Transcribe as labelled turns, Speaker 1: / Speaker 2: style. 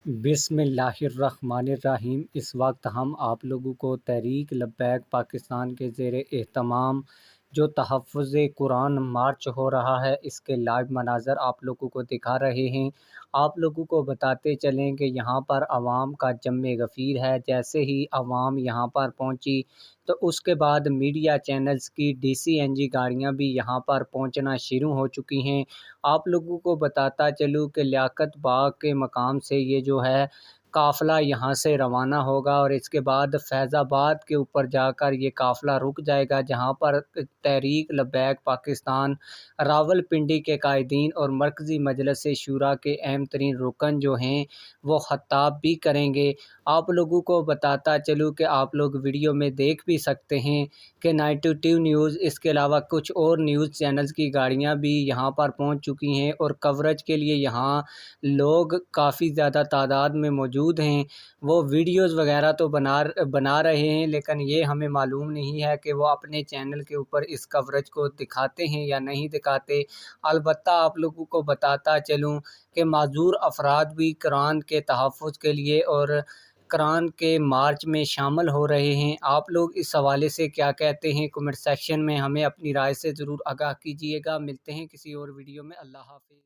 Speaker 1: बिस्मिल्लाहिर्रहमानिर्रहीम। इस वक्त हम आप लोगों को तहरीक लब्बैक पाकिस्तान के ज़ेर एहतमाम जो तहफ़्फ़ुज़ कुरान मार्च हो रहा है, इसके लाइव मनाज़र आप लोगों को दिखा रहे हैं। आप लोगों को बताते चलें कि यहाँ पर आवाम का जम्मे गफ़ीर है। जैसे ही आवाम यहाँ पर पहुँची तो उसके बाद मीडिया चैनल्स की DCNG गाड़ियाँ भी यहाँ पर पहुँचना शुरू हो चुकी हैं। आप लोगों को बताता चलूँ कि लियाकत बाग के मकाम से ये जो है काफ़िला यहाँ से रवाना होगा और इसके बाद फैज़ाबाद के ऊपर जाकर ये काफ़िला रुक जाएगा, जहाँ पर तहरीक लब्बैक पाकिस्तान रावलपिंडी के कायदीन और मरकज़ी मजलिस शूरा के अहम तरीन रुकन जो हैं वो ख़िताब भी करेंगे। आप लोगों को बताता चलूँ कि आप लोग वीडियो में देख भी सकते हैं कि 92 न्यूज़, इसके अलावा कुछ और न्यूज़ चैनल्स की गाड़ियाँ भी यहाँ पर पहुँच चुकी हैं और कवरेज के लिए यहाँ लोग काफ़ी ज़्यादा तादाद में मौजूद हैं। वो वीडियोस वगैरह तो बना रहे हैं, लेकिन ये हमें मालूम नहीं है कि वो अपने चैनल के ऊपर इस कवरेज को दिखाते हैं या नहीं दिखाते। अलबत्ता आप लोगों को बताता चलूँ कि माज़ूर अफराद भी कुरान के तहफ़्फ़ुज़ के लिए और कुरान के मार्च में शामिल हो रहे हैं। आप लोग इस हवाले से क्या कहते हैं? कमेंट सेक्शन में हमें अपनी राय से ज़रूर आगाह कीजिएगा। मिलते हैं किसी और वीडियो में। अल्लाह हाफ़िज़।